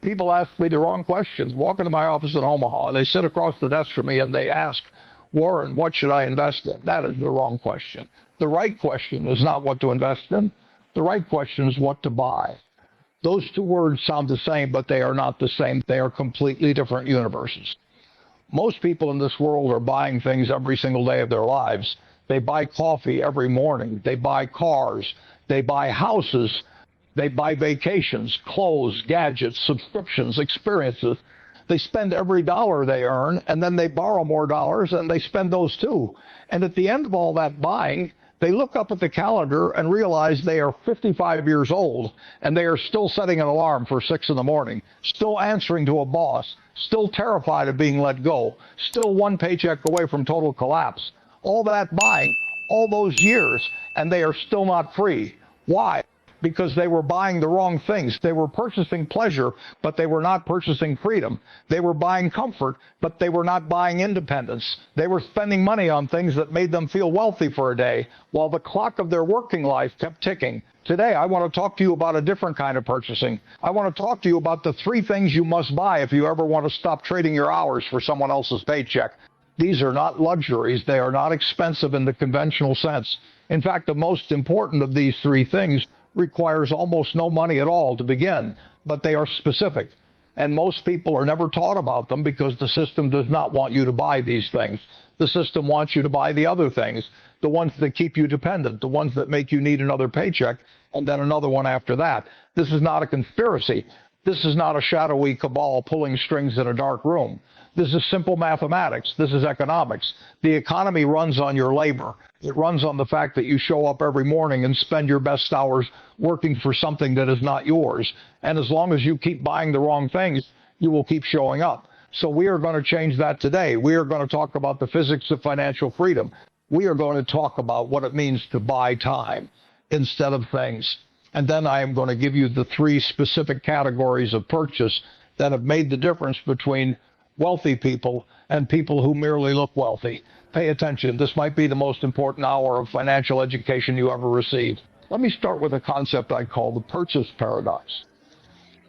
People ask me the wrong questions. Walk into my office in Omaha, and they sit across the desk from me, and they ask, Warren, what should I invest in? That is the wrong question. The right question is not what to invest in. The right question is what to buy. Those two words sound the same, but they are not the same. They are completely different universes. Most people in this world are buying things every single day of their lives. They buy coffee every morning. They buy cars. They buy houses. They buy vacations, clothes, gadgets, subscriptions, experiences. They spend every dollar they earn, and then they borrow more dollars, and they spend those too. And at the end of all that buying, they look up at the calendar and realize they are 55 years old, and they are still setting an alarm for 6 in the morning, still answering to a boss, still terrified of being let go, still one paycheck away from total collapse. All that buying, all those years, and they are still not free. Why? Because they were buying the wrong things. They were purchasing pleasure, but they were not purchasing freedom. They were buying comfort, but they were not buying independence. They were spending money on things that made them feel wealthy for a day, while the clock of their working life kept ticking. Today, I want to talk to you about a different kind of purchasing. I want to talk to you about the 3 things you must buy if you ever want to stop trading your hours for someone else's paycheck. These are not luxuries. They are not expensive in the conventional sense. In fact, the most important of these 3 things requires almost no money at all to begin, but they are specific. And most people are never taught about them because the system does not want you to buy these things. The system wants you to buy the other things, the ones that keep you dependent, the ones that make you need another paycheck, and then another one after that. This is not a conspiracy. This is not a shadowy cabal pulling strings in a dark room. This is simple mathematics. This is economics. The economy runs on your labor. It runs on the fact that you show up every morning and spend your best hours working for something that is not yours. And as long as you keep buying the wrong things, you will keep showing up. So we are going to change that today. We are going to talk about the physics of financial freedom. We are going to talk about what it means to buy time instead of things. And then I am going to give you the 3 specific categories of purchase that have made the difference between wealthy people and people who merely look wealthy. Pay attention. This might be the most important hour of financial education you ever received. Let me start with a concept I call the purchase paradox.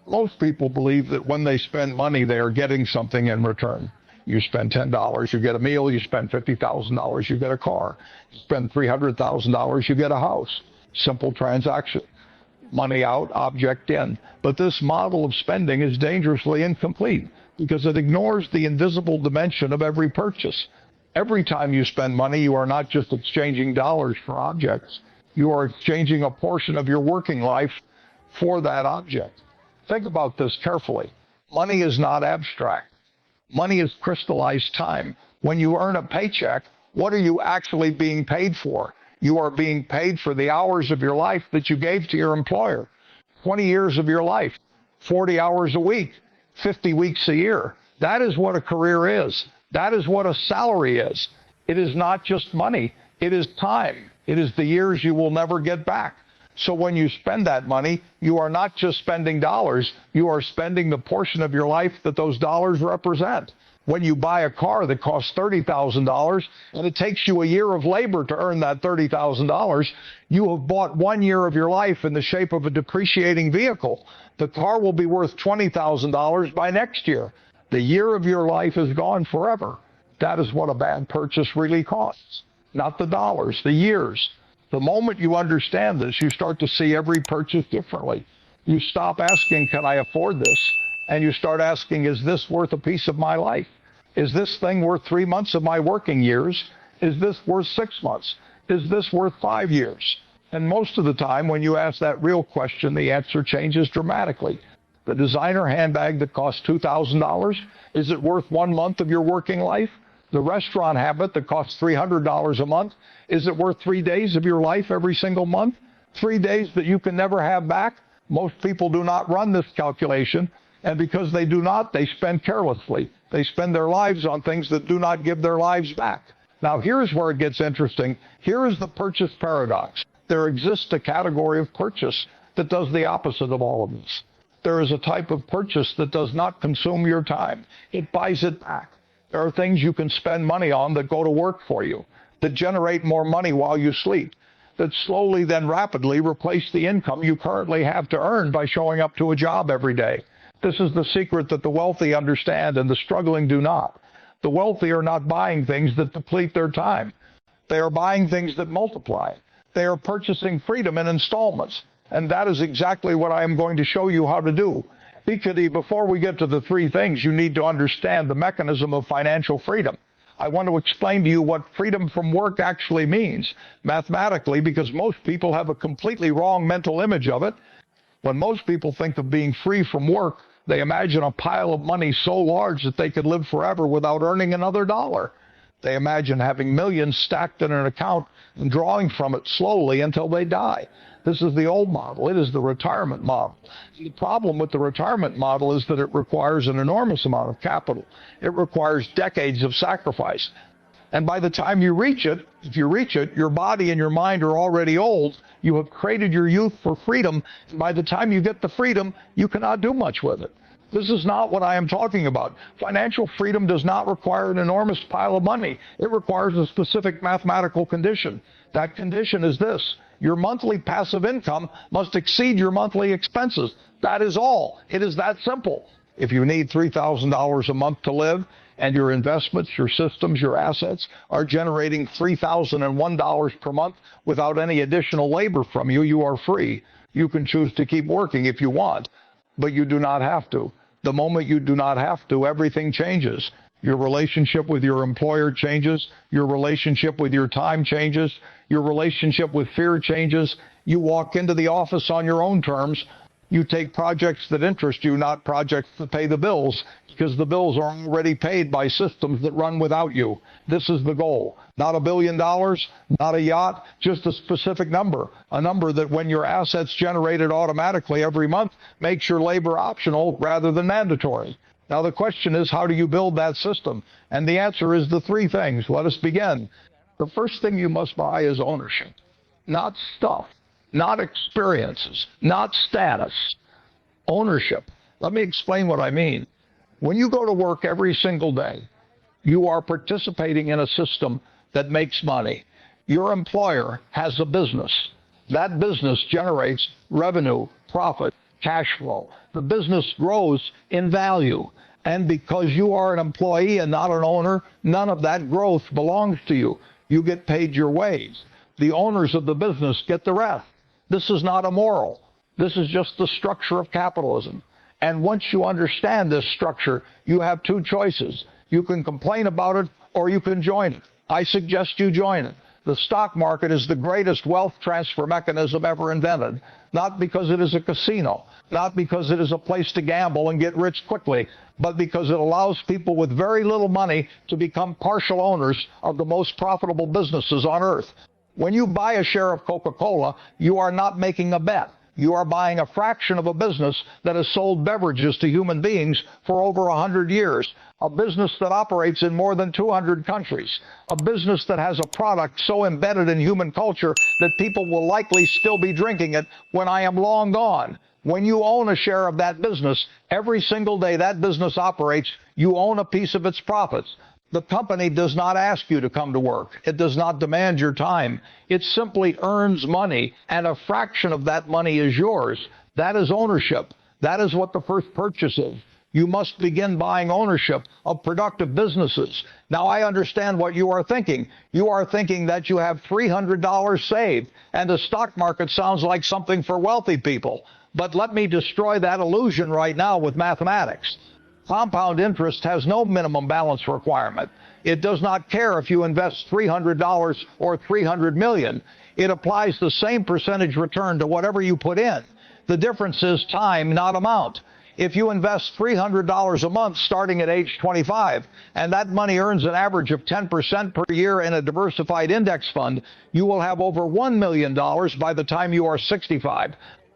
Most people believe that when they spend money, they are getting something in return. You spend $10, you get a meal. You spend $50,000, you get a car. You spend $300,000, you get a house. Simple transaction. Money out, object in. But this model of spending is dangerously incomplete because it ignores the invisible dimension of every purchase. Every time you spend money, you are not just exchanging dollars for objects. You are exchanging a portion of your working life for that object. Think about this carefully. Money is not abstract. Money is crystallized time. When you earn a paycheck, what are you actually being paid for? You are being paid for the hours of your life that you gave to your employer. 20 years of your life, 40 hours a week, 50 weeks a year. That is what a career is. That is what a salary is. It is not just money. It is time. It is the years you will never get back. So when you spend that money, you are not just spending dollars. You are spending the portion of your life that those dollars represent. When you buy a car that costs $30,000 and it takes you a year of labor to earn that $30,000, you have bought 1 year of your life in the shape of a depreciating vehicle. The car will be worth $20,000 by next year. The year of your life is gone forever. That is what a bad purchase really costs. Not the dollars, the years. The moment you understand this, you start to see every purchase differently. You stop asking, can I afford this? And you start asking, is this worth a piece of my life? Is this thing worth 3 months of my working years? Is this worth 6 months? Is this worth 5 years? And most of the time, when you ask that real question, the answer changes dramatically. The designer handbag that costs $2,000, is it worth 1 month of your working life? The restaurant habit that costs $300 a month, is it worth 3 days of your life every single month? 3 days that you can never have back? Most people do not run this calculation, and because they do not, they spend carelessly. They spend their lives on things that do not give their lives back. Now, here's where it gets interesting. Here is the purchase paradox. There exists a category of purchase that does the opposite of all of this. There is a type of purchase that does not consume your time. It buys it back. There are things you can spend money on that go to work for you, that generate more money while you sleep, that slowly then rapidly replace the income you currently have to earn by showing up to a job every day. This is the secret that the wealthy understand and the struggling do not. The wealthy are not buying things that deplete their time. They are buying things that multiply. They are purchasing freedom in installments. And that is exactly what I am going to show you how to do. Because before we get to the three things, you need to understand the mechanism of financial freedom. I want to explain to you what freedom from work actually means mathematically, because most people have a completely wrong mental image of it. When most people think of being free from work, they imagine a pile of money so large that they could live forever without earning another dollar. They imagine having millions stacked in an account and drawing from it slowly until they die. This is the old model. It is the retirement model. The problem with the retirement model is that it requires an enormous amount of capital. It requires decades of sacrifice. And by the time you reach it, if you reach it, your body and your mind are already old. You have created your youth for freedom. And by the time you get the freedom, you cannot do much with it. This is not what I am talking about. Financial freedom does not require an enormous pile of money. It requires a specific mathematical condition. That condition is this: your monthly passive income must exceed your monthly expenses. That is all. It is that simple. If you need $3,000 a month to live, and your investments, your systems, your assets are generating $3,001 per month without any additional labor from you, you are free. You can choose to keep working if you want, but you do not have to. The moment you do not have to, everything changes. Your relationship with your employer changes. Your relationship with your time changes. Your relationship with fear changes. You walk into the office on your own terms. You take projects that interest you, not projects that pay the bills, because the bills are already paid by systems that run without you. This is the goal. Not $1 billion, not a yacht, just a specific number. A number that, when your assets generated automatically every month, makes your labor optional rather than mandatory. Now the question is, how do you build that system? And the answer is the three things. Let us begin. The first thing you must buy is ownership. Not stuff, not experiences, not status. Ownership. Let me explain what I mean. When you go to work every single day, you are participating in a system that makes money. Your employer has a business. That business generates revenue, profit, cash flow. The business grows in value. And because you are an employee and not an owner, none of that growth belongs to you. You get paid your wage. The owners of the business get the rest. This is not immoral. This is just the structure of capitalism. And once you understand this structure, you have two choices. You can complain about it, or you can join it. I suggest you join it. The stock market is the greatest wealth transfer mechanism ever invented, not because it is a casino, not because it is a place to gamble and get rich quickly, but because it allows people with very little money to become partial owners of the most profitable businesses on earth. When you buy a share of Coca-Cola, you are not making a bet. You are buying a fraction of a business that has sold beverages to human beings for over 100 years, a business that operates in more than 200 countries, a business that has a product so embedded in human culture that people will likely still be drinking it when I am long gone. When you own a share of that business, every single day that business operates, you own a piece of its profits. The company does not ask you to come to work. It does not demand your time. It simply earns money, and a fraction of that money is yours. That is ownership. That is what the first purchase is. You must begin buying ownership of productive businesses. Now, I understand what you are thinking. You are thinking that you have $300 saved, and the stock market sounds like something for wealthy people. But let me destroy that illusion right now with mathematics. Compound interest has no minimum balance requirement. It does not care if you invest $300 or $300 million. It applies the same percentage return to whatever you put in. The difference is time, not amount. If you invest $300 a month starting at age 25, and that money earns an average of 10% per year in a diversified index fund, you will have over $1 million by the time you are 65.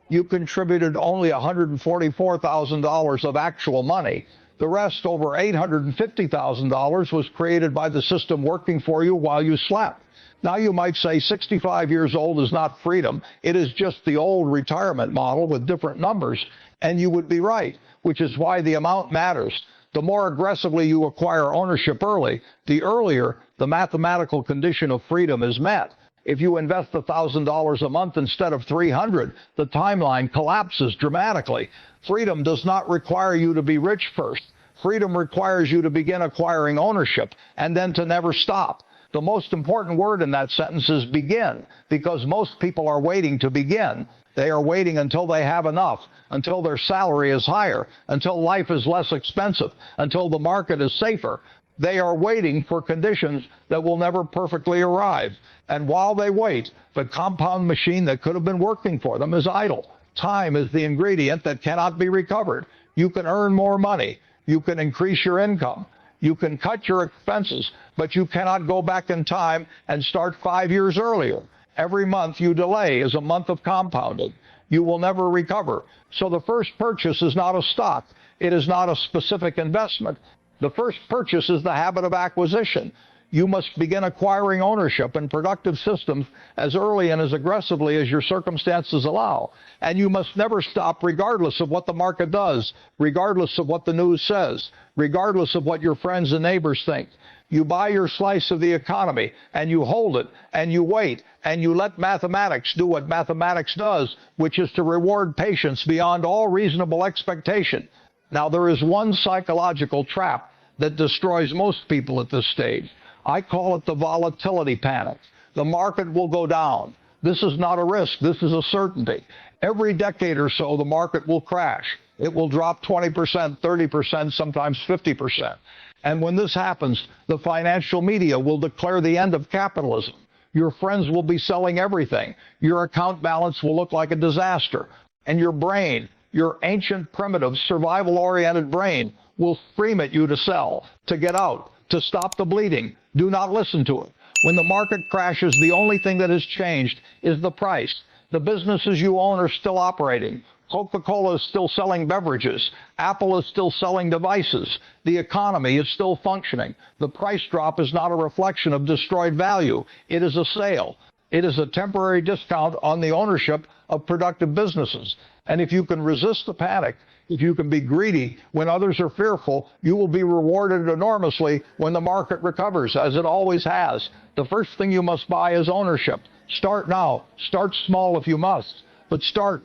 You contributed only $144,000 of actual money. The rest, over $850,000, was created by the system working for you while you slept. Now you might say 65 years old is not freedom. It is just the old retirement model with different numbers. And you would be right, which is why the amount matters. The more aggressively you acquire ownership early, the earlier the mathematical condition of freedom is met. If you invest $1,000 a month instead of $300, the timeline collapses dramatically. Freedom does not require you to be rich first. Freedom requires you to begin acquiring ownership and then to never stop. The most important word in that sentence is begin, because most people are waiting to begin. They are waiting until they have enough, until their salary is higher, until life is less expensive, until the market is safer. They are waiting for conditions that will never perfectly arrive. And while they wait, the compound machine that could have been working for them is idle. Time is the ingredient that cannot be recovered. You can earn more money. You can increase your income. You can cut your expenses, but you cannot go back in time and start 5 years earlier. Every month you delay is a month of compounding. You will never recover. So the first purchase is not a stock. It is not a specific investment. The first purchase is the habit of acquisition. You must begin acquiring ownership in productive systems as early and as aggressively as your circumstances allow. And you must never stop regardless of what the market does, regardless of what the news says, regardless of what your friends and neighbors think. You buy your slice of the economy and you hold it and you wait and you let mathematics do what mathematics does, which is to reward patience beyond all reasonable expectation. Now, there is one psychological trap that destroys most people at this stage. I call it the volatility panic. The market will go down. This is not a risk. This is a certainty. Every decade or so, the market will crash. It will drop 20%, 30%, sometimes 50%. And when this happens, the financial media will declare the end of capitalism. Your friends will be selling everything. Your account balance will look like a disaster. And your brain, your ancient, primitive, survival-oriented brain, will scream at you to sell, to get out, to stop the bleeding. Do not listen to it. When the market crashes, the only thing that has changed is the price. The businesses you own are still operating. Coca-Cola is still selling beverages. Apple is still selling devices. The economy is still functioning. The price drop is not a reflection of destroyed value. It is a sale. It is a temporary discount on the ownership of productive businesses. And if you can resist the panic, if you can be greedy when others are fearful, you will be rewarded enormously when the market recovers, as it always has. The first thing you must buy is ownership. Start now. Start small if you must, but start.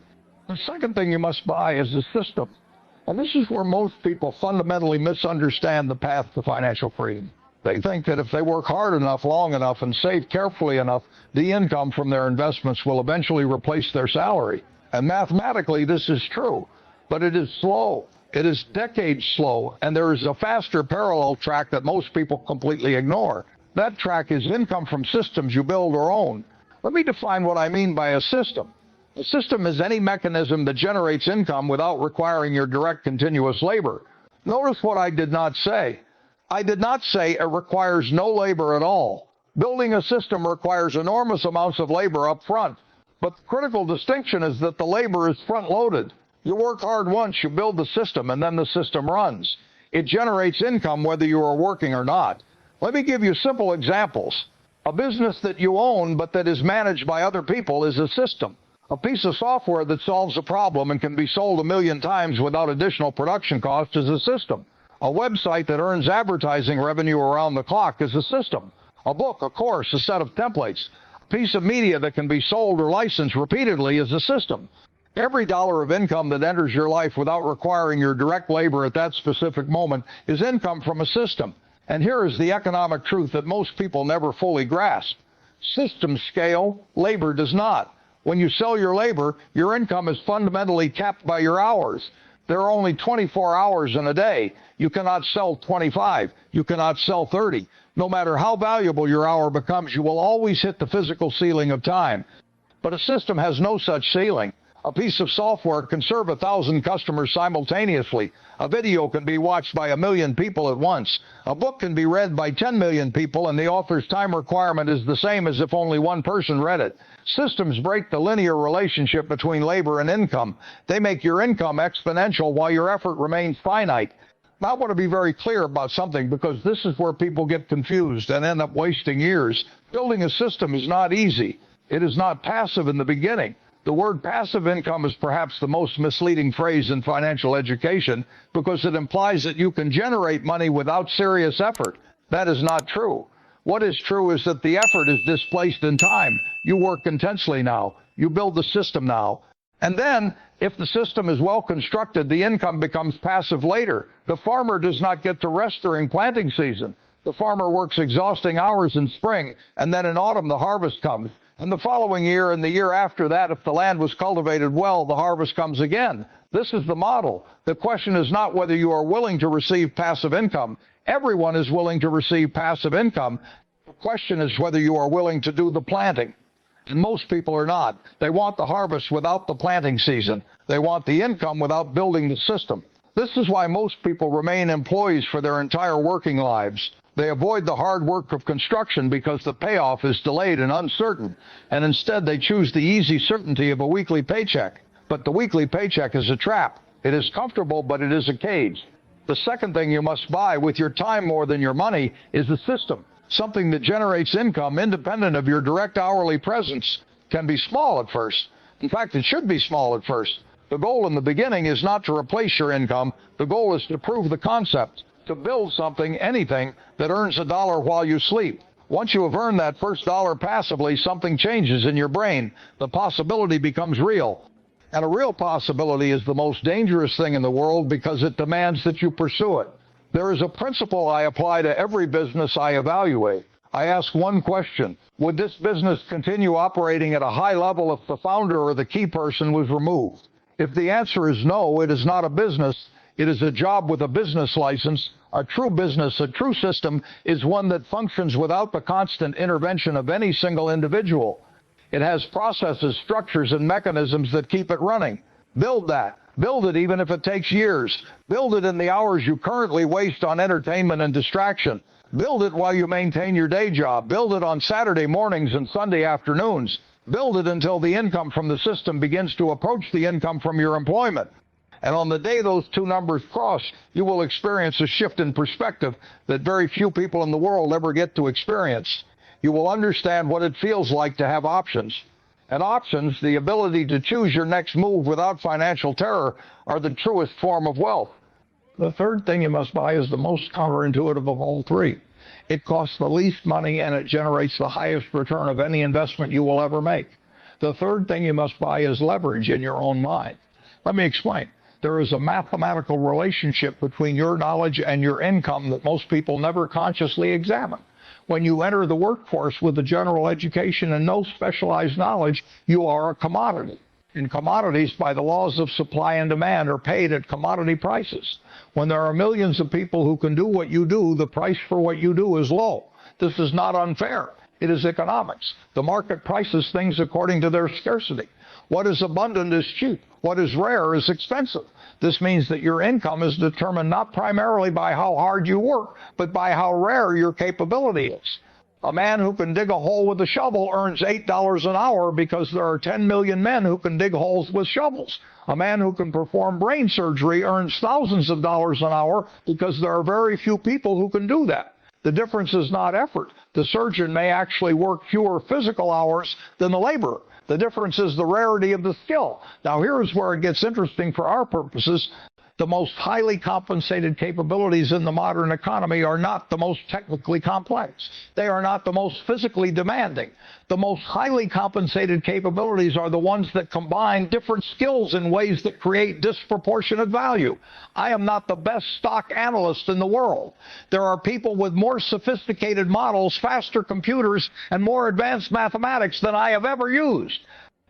The second thing you must buy is a system. And this is where most people fundamentally misunderstand the path to financial freedom. They think that if they work hard enough, long enough, and save carefully enough, the income from their investments will eventually replace their salary. And mathematically, this is true. But it is slow. It is decades slow, and there is a faster parallel track that most people completely ignore. That track is income from systems you build or own. Let me define what I mean by a system. A system is any mechanism that generates income without requiring your direct continuous labor. Notice what I did not say. I did not say it requires no labor at all. Building a system requires enormous amounts of labor up front. But the critical distinction is that the labor is front-loaded. You work hard once, you build the system, and then the system runs. It generates income whether you are working or not. Let me give you simple examples. A business that you own but that is managed by other people is a system. A piece of software that solves a problem and can be sold 1,000,000 times without additional production cost is a system. A website that earns advertising revenue around the clock is a system. A book, a course, a set of templates. A piece of media that can be sold or licensed repeatedly is a system. Every dollar of income that enters your life without requiring your direct labor at that specific moment is income from a system. And here is the economic truth that most people never fully grasp. Systems scale, labor does not. When you sell your labor, your income is fundamentally capped by your hours. There are only 24 hours in a day. You cannot sell 25. You cannot sell 30. No matter how valuable your hour becomes, you will always hit the physical ceiling of time. But a system has no such ceiling. A piece of software can serve 1,000 customers simultaneously. A video can be watched by 1,000,000 people at once. A book can be read by 10 million people, and the author's time requirement is the same as if only one person read it. Systems break the linear relationship between labor and income. They make your income exponential while your effort remains finite. Now, I want to be very clear about something, because this is where people get confused and end up wasting years. Building a system is not easy. It is not passive in the beginning. The word passive income is perhaps the most misleading phrase in financial education, because it implies that you can generate money without serious effort. That is not true. What is true is that the effort is displaced in time. You work intensely now. You build the system now. And then, if the system is well constructed, the income becomes passive later. The farmer does not get to rest during planting season. The farmer works exhausting hours in spring, and then in autumn the harvest comes. And the following year and the year after that, if the land was cultivated well, the harvest comes again. This is the model. The question is not whether you are willing to receive passive income. Everyone is willing to receive passive income. The question is whether you are willing to do the planting. And most people are not. They want the harvest without the planting season. They want the income without building the system. This is why most people remain employees for their entire working lives. They avoid the hard work of construction because the payoff is delayed and uncertain, and instead they choose the easy certainty of a weekly paycheck. But the weekly paycheck is a trap. It is comfortable, but it is a cage. The second thing you must buy with your time more than your money is a system, something that generates income independent of your direct hourly presence. Can be small at first. In fact, it should be small at first. The goal in the beginning is not to replace your income. The goal is to prove the concept, to build something, anything, that earns $1 while you sleep. Once you have earned that first dollar passively, something changes in your brain. The possibility becomes real. And a real possibility is the most dangerous thing in the world because it demands that you pursue it. There is a principle I apply to every business I evaluate. I ask one question: would this business continue operating at a high level if the founder or the key person was removed? If the answer is no, it is not a business. It is a job with a business license. A true business, a true system, is one that functions without the constant intervention of any single individual. It has processes, structures, and mechanisms that keep it running. Build that. Build it even if it takes years. Build it in the hours you currently waste on entertainment and distraction. Build it while you maintain your day job. Build it on Saturday mornings and Sunday afternoons. Build it until the income from the system begins to approach the income from your employment. And on the day those two numbers cross, you will experience a shift in perspective that very few people in the world ever get to experience. You will understand what it feels like to have options. And options, the ability to choose your next move without financial terror, are the truest form of wealth. The third thing you must buy is the most counterintuitive of all three. It costs the least money and it generates the highest return of any investment you will ever make. The third thing you must buy is leverage in your own mind. Let me explain. There is a mathematical relationship between your knowledge and your income that most people never consciously examine. When you enter the workforce with a general education and no specialized knowledge, you are a commodity. And commodities, by the laws of supply and demand, are paid at commodity prices. When there are millions of people who can do what you do, the price for what you do is low. This is not unfair. It is economics. The market prices things according to their scarcity. What is abundant is cheap. What is rare is expensive. This means that your income is determined not primarily by how hard you work, but by how rare your capability is. A man who can dig a hole with a shovel earns $8 an hour because there are 10 million men who can dig holes with shovels. A man who can perform brain surgery earns thousands of dollars an hour because there are very few people who can do that. The difference is not effort. The surgeon may actually work fewer physical hours than the laborer. The difference is the rarity of the skill. Now, here's where it gets interesting for our purposes. The most highly compensated capabilities in the modern economy are not the most technically complex. They are not the most physically demanding. The most highly compensated capabilities are the ones that combine different skills in ways that create disproportionate value. I am not the best stock analyst in the world. There are people with more sophisticated models, faster computers, and more advanced mathematics than I have ever used.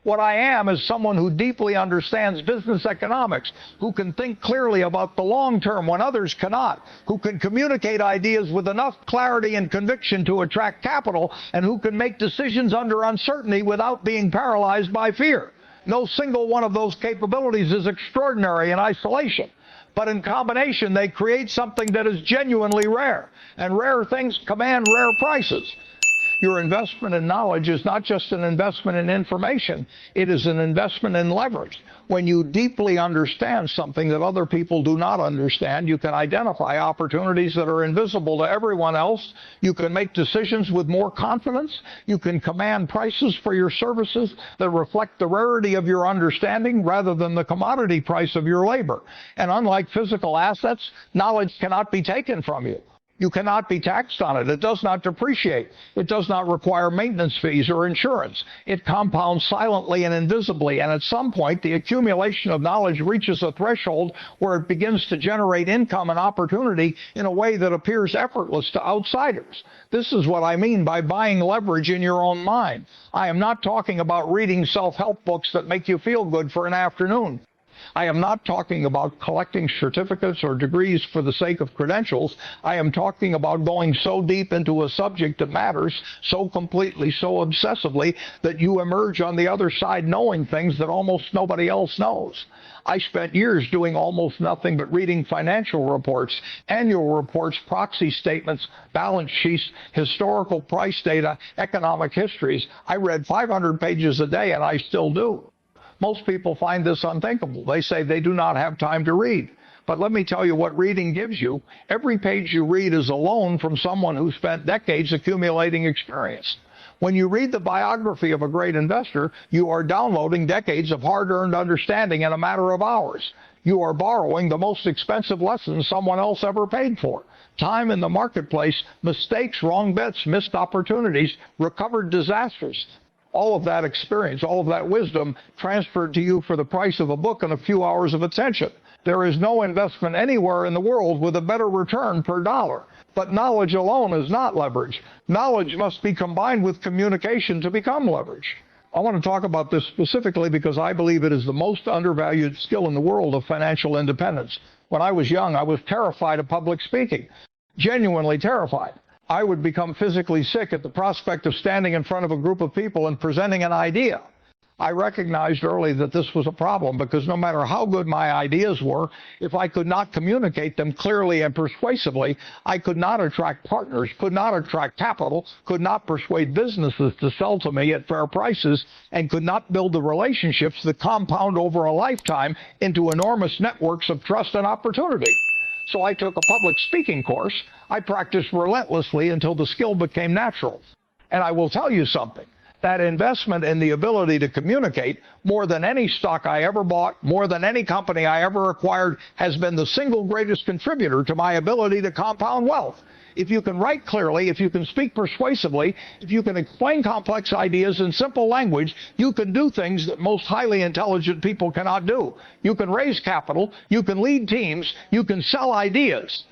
What I am is someone who deeply understands business economics, who can think clearly about the long term when others cannot, who can communicate ideas with enough clarity and conviction to attract capital, and who can make decisions under uncertainty without being paralyzed by fear. No single one of those capabilities is extraordinary in isolation, but in combination they create something that is genuinely rare, and rare things command rare prices. Your investment in knowledge is not just an investment in information, it is an investment in leverage. When you deeply understand something that other people do not understand, you can identify opportunities that are invisible to everyone else. You can make decisions with more confidence. You can command prices for your services that reflect the rarity of your understanding rather than the commodity price of your labor. And unlike physical assets, knowledge cannot be taken from you. You cannot be taxed on it. It does not depreciate. It does not require maintenance fees or insurance. It compounds silently and invisibly, and at some point, the accumulation of knowledge reaches a threshold where it begins to generate income and opportunity in a way that appears effortless to outsiders. This is what I mean by buying leverage in your own mind. I am not talking about reading self-help books that make you feel good for an afternoon. I am not talking about collecting certificates or degrees for the sake of credentials. I am talking about going so deep into a subject that matters so completely, so obsessively, that you emerge on the other side knowing things that almost nobody else knows. I spent years doing almost nothing but reading financial reports, annual reports, proxy statements, balance sheets, historical price data, economic histories. I read 500 pages a day, and I still do. Most people find this unthinkable. They say they do not have time to read. But let me tell you what reading gives you. Every page you read is a loan from someone who spent decades accumulating experience. When you read the biography of a great investor, you are downloading decades of hard-earned understanding in a matter of hours. You are borrowing the most expensive lessons someone else ever paid for. Time in the marketplace, mistakes, wrong bets, missed opportunities, recovered disasters. All of that experience, all of that wisdom transferred to you for the price of a book and a few hours of attention. There is no investment anywhere in the world with a better return per dollar. But knowledge alone is not leverage. Knowledge must be combined with communication to become leverage. I want to talk about this specifically because I believe it is the most undervalued skill in the world of financial independence. When I was young, I was terrified of public speaking, genuinely terrified. I would become physically sick at the prospect of standing in front of a group of people and presenting an idea. I recognized early that this was a problem because no matter how good my ideas were, if I could not communicate them clearly and persuasively, I could not attract partners, could not attract capital, could not persuade businesses to sell to me at fair prices, and could not build the relationships that compound over a lifetime into enormous networks of trust and opportunity. So I took a public speaking course. I practiced relentlessly until the skill became natural. And I will tell you something. That investment in the ability to communicate, more than any stock I ever bought, more than any company I ever acquired, has been the single greatest contributor to my ability to compound wealth. If you can write clearly, if you can speak persuasively, if you can explain complex ideas in simple language, you can do things that most highly intelligent people cannot do. You can raise capital, you can lead teams, you can sell ideas.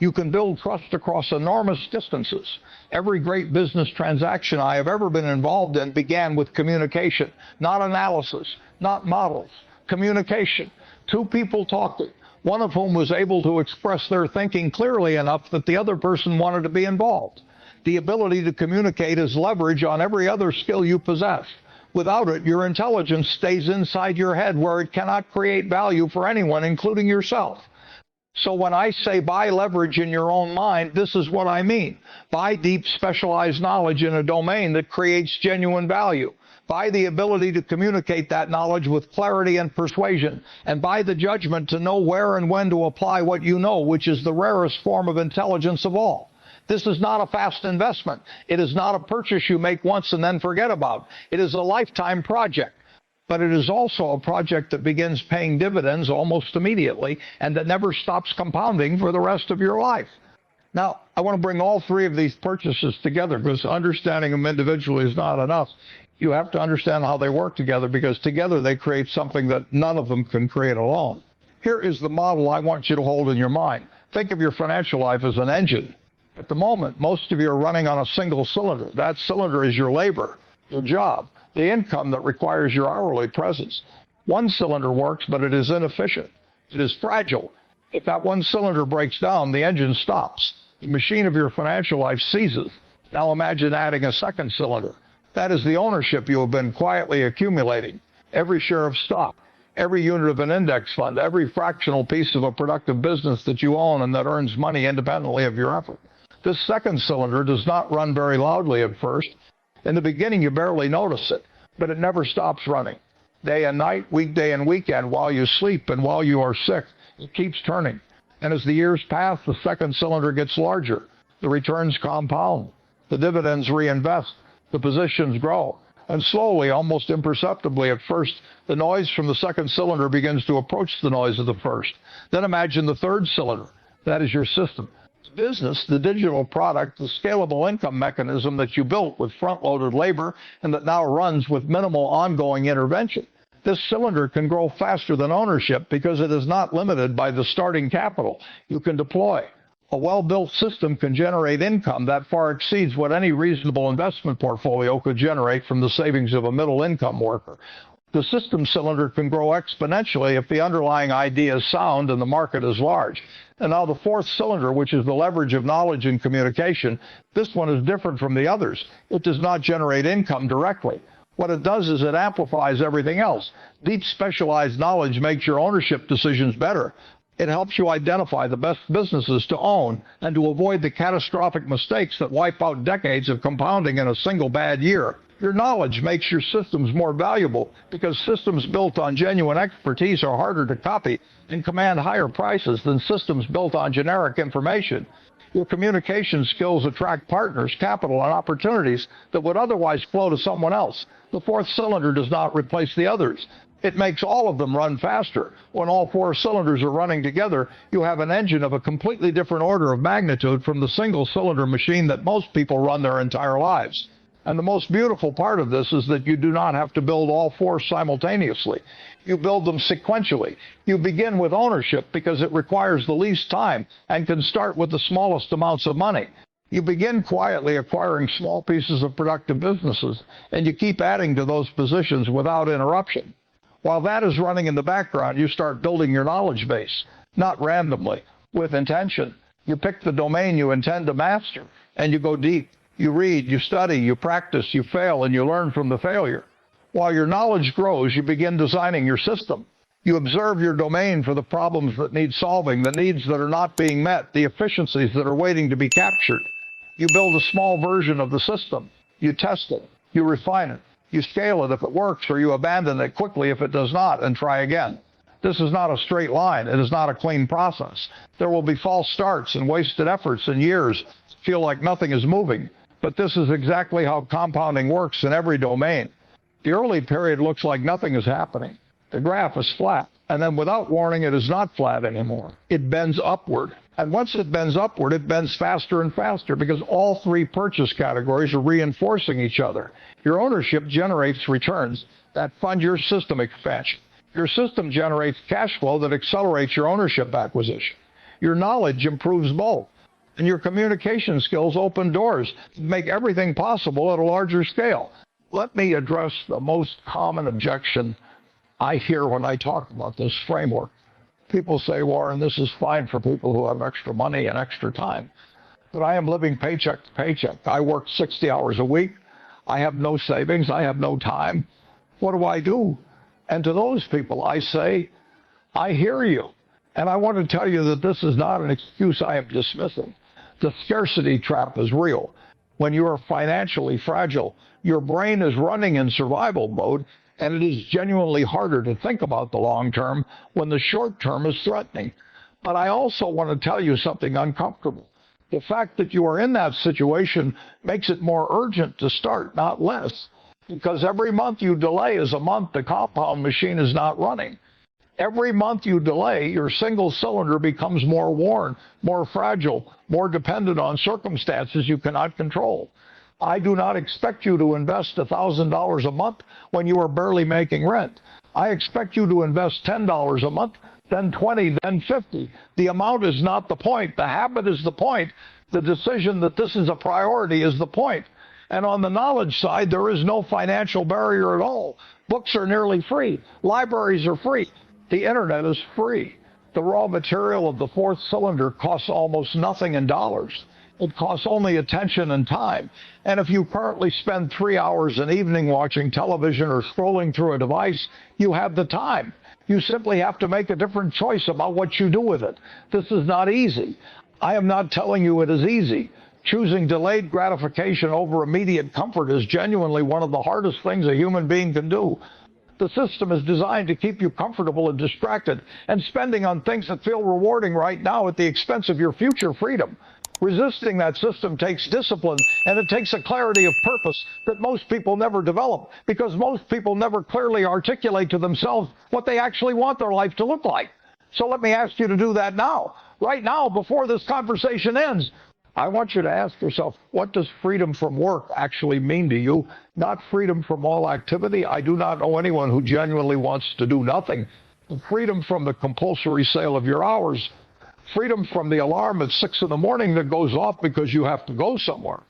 You can build trust across enormous distances. Every great business transaction I have ever been involved in began with communication, not analysis, not models, communication. Two people talking, one of whom was able to express their thinking clearly enough that the other person wanted to be involved. The ability to communicate is leverage on every other skill you possess. Without it, your intelligence stays inside your head where it cannot create value for anyone, including yourself. So when I say buy leverage in your own mind, this is what I mean. Buy deep, specialized knowledge in a domain that creates genuine value. Buy the ability to communicate that knowledge with clarity and persuasion, and buy the judgment to know where and when to apply what you know, which is the rarest form of intelligence of all. This is not a fast investment. It is not a purchase you make once and then forget about. It is a lifetime project. But it is also a project that begins paying dividends almost immediately and that never stops compounding for the rest of your life. Now, I want to bring all three of these purchases together because understanding them individually is not enough. You have to understand how they work together because together they create something that none of them can create alone. Here is the model I want you to hold in your mind. Think of your financial life as an engine. At the moment, most of you are running on a single cylinder. That cylinder is your labor, your job, the income that requires your hourly presence. One cylinder works, but it is inefficient. It is fragile. If that one cylinder breaks down, the engine stops. The machine of your financial life seizes. Now imagine adding a second cylinder. That is the ownership you have been quietly accumulating. Every share of stock, every unit of an index fund, every fractional piece of a productive business that you own and that earns money independently of your effort. This second cylinder does not run very loudly at first. In the beginning, you barely notice it, but it never stops running. Day and night, weekday and weekend, while you sleep and while you are sick, it keeps turning. And as the years pass, the second cylinder gets larger. The returns compound. The dividends reinvest. The positions grow. And slowly, almost imperceptibly at first, the noise from the second cylinder begins to approach the noise of the first. Then imagine the third cylinder. That is your system. Business, the digital product, the scalable income mechanism that you built with front-loaded labor and that now runs with minimal ongoing intervention. This cylinder can grow faster than ownership because it is not limited by the starting capital you can deploy. A well-built system can generate income that far exceeds what any reasonable investment portfolio could generate from the savings of a middle-income worker. The system cylinder can grow exponentially if the underlying idea is sound and the market is large. And now the fourth cylinder, which is the leverage of knowledge and communication, this one is different from the others. It does not generate income directly. What it does is it amplifies everything else. Deep specialized knowledge makes your ownership decisions better. It helps you identify the best businesses to own and to avoid the catastrophic mistakes that wipe out decades of compounding in a single bad year. Your knowledge makes your systems more valuable because systems built on genuine expertise are harder to copy and command higher prices than systems built on generic information. Your communication skills attract partners, capital, and opportunities that would otherwise flow to someone else. The fourth cylinder does not replace the others. It makes all of them run faster. When all four cylinders are running together, you have an engine of a completely different order of magnitude from the single cylinder machine that most people run their entire lives. And the most beautiful part of this is that you do not have to build all four simultaneously. You build them sequentially. You begin with ownership because it requires the least time and can start with the smallest amounts of money. You begin quietly acquiring small pieces of productive businesses, and you keep adding to those positions without interruption. While that is running in the background, you start building your knowledge base, not randomly, with intention. You pick the domain you intend to master, and you go deep. You read, you study, you practice, you fail, and you learn from the failure. While your knowledge grows, you begin designing your system. You observe your domain for the problems that need solving, the needs that are not being met, the efficiencies that are waiting to be captured. You build a small version of the system. You test it. You refine it. You scale it if it works, or you abandon it quickly if it does not and try again. This is not a straight line. It is not a clean process. There will be false starts and wasted efforts and years that feel like nothing is moving. But this is exactly how compounding works in every domain. The early period looks like nothing is happening. The graph is flat, and then without warning, it is not flat anymore. It bends upward. And once it bends upward, it bends faster and faster because all three purchase categories are reinforcing each other. Your ownership generates returns that fund your system expansion. Your system generates cash flow that accelerates your ownership acquisition. Your knowledge improves both. And your communication skills open doors to make everything possible at a larger scale. Let me address the most common objection I hear when I talk about this framework. People say, Warren, this is fine for people who have extra money and extra time. But I am living paycheck to paycheck. I work 60 hours a week. I have no savings. I have no time. What do I do? And to those people, I say, I hear you. And I want to tell you that this is not an excuse I am dismissing. The scarcity trap is real. When you are financially fragile, your brain is running in survival mode, and it is genuinely harder to think about the long term when the short term is threatening. But I also want to tell you something uncomfortable. The fact that you are in that situation makes it more urgent to start, not less, because every month you delay is a month the compound machine is not running. Every month you delay, your single cylinder becomes more worn, more fragile, more dependent on circumstances you cannot control. I do not expect you to invest $1,000 a month when you are barely making rent. I expect you to invest $10 a month, then $20, then $50. The amount is not the point. The habit is the point. The decision that this is a priority is the point. And on the knowledge side, there is no financial barrier at all. Books are nearly free. Libraries are free. The internet is free. The raw material of the fourth cylinder costs almost nothing in dollars. It costs only attention and time. And if you currently spend 3 hours an evening watching television or scrolling through a device, you have the time. You simply have to make a different choice about what you do with it. This is not easy. I am not telling you it is easy. Choosing delayed gratification over immediate comfort is genuinely one of the hardest things a human being can do. The system is designed to keep you comfortable and distracted and spending on things that feel rewarding right now at the expense of your future freedom. Resisting that system takes discipline, and it takes a clarity of purpose that most people never develop because most people never clearly articulate to themselves what they actually want their life to look like. So let me ask you to do that now. right now before this conversation ends. I want you to ask yourself, what does freedom from work actually mean to you? Not freedom from all activity. I do not know anyone who genuinely wants to do nothing. Freedom from the compulsory sale of your hours. Freedom from the alarm at 6 in the morning that goes off because you have to go somewhere.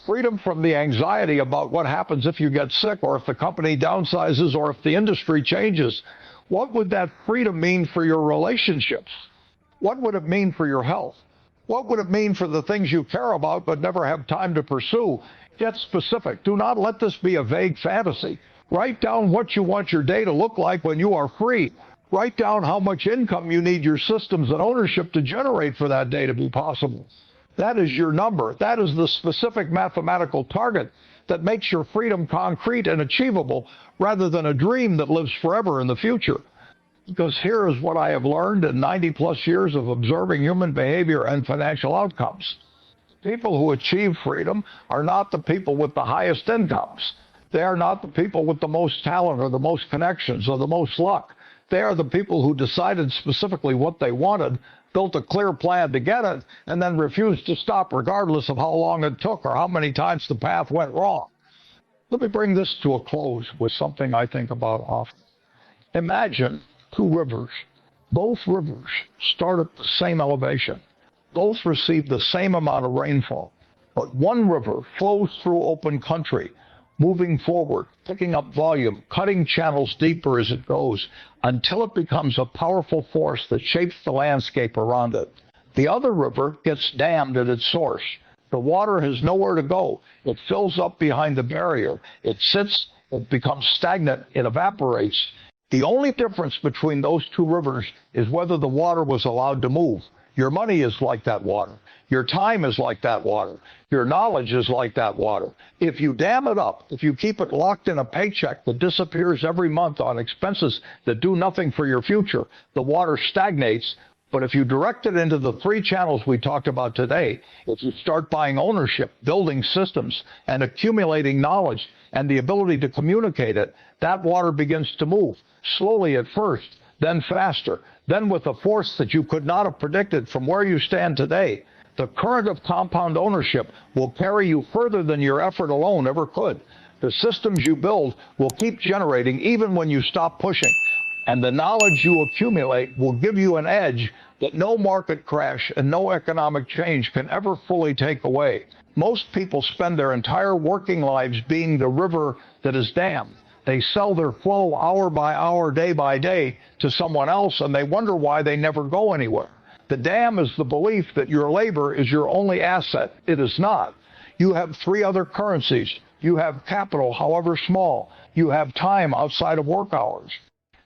Freedom from the anxiety about what happens if you get sick, or if the company downsizes, or if the industry changes. What would that freedom mean for your relationships? What would it mean for your health? What would it mean for the things you care about but never have time to pursue? Get specific. Do not let this be a vague fantasy. Write down what you want your day to look like when you are free. Write down how much income you need your systems and ownership to generate for that day to be possible. That is your number. That is the specific mathematical target that makes your freedom concrete and achievable, rather than a dream that lives forever in the future. Because here is what I have learned in 90-plus years of observing human behavior and financial outcomes. People who achieve freedom are not the people with the highest incomes. They are not the people with the most talent or the most connections or the most luck. They are the people who decided specifically what they wanted, built a clear plan to get it, and then refused to stop regardless of how long it took or how many times the path went wrong. Let me bring this to a close with something I think about often. Imagine two rivers. Both rivers start at the same elevation. Both receive the same amount of rainfall. But one river flows through open country, moving forward, picking up volume, cutting channels deeper as it goes, until it becomes a powerful force that shapes the landscape around it. The other river gets dammed at its source. The water has nowhere to go. It fills up behind the barrier. It sits, it becomes stagnant, it evaporates. The only difference between those two rivers is whether the water was allowed to move. Your money is like that water. Your time is like that water. Your knowledge is like that water. If you dam it up, if you keep it locked in a paycheck that disappears every month on expenses that do nothing for your future, the water stagnates. But if you direct it into the three channels we talked about today, if you start buying ownership, building systems, and accumulating knowledge and the ability to communicate it, that water begins to move, slowly at first, then faster, then with a force that you could not have predicted from where you stand today. The current of compound ownership will carry you further than your effort alone ever could. The systems you build will keep generating even when you stop pushing. And the knowledge you accumulate will give you an edge that no market crash and no economic change can ever fully take away. Most people spend their entire working lives being the river that is dammed. They sell their flow hour by hour, day by day to someone else, and they wonder why they never go anywhere. The dam is the belief that your labor is your only asset. It is not. You have three other currencies. You have capital, however small. You have time outside of work hours.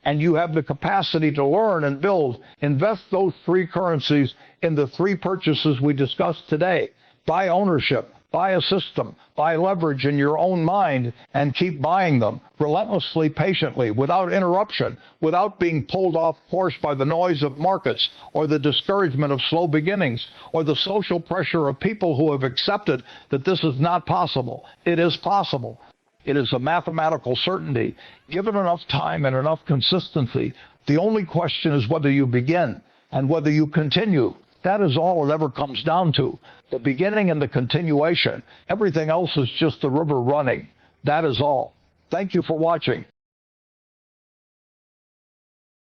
And you have the capacity to learn and build. Invest those three currencies in the three purchases we discussed today. Buy ownership, buy a system, buy leverage in your own mind, and keep buying them relentlessly, patiently, without interruption, without being pulled off course by the noise of markets or the discouragement of slow beginnings or the social pressure of people who have accepted that this is not possible. It is possible. It is a mathematical certainty. Given enough time and enough consistency, the only question is whether you begin and whether you continue. That is all it ever comes down to. The beginning and the continuation. Everything else is just the river running. That is all. Thank you for watching.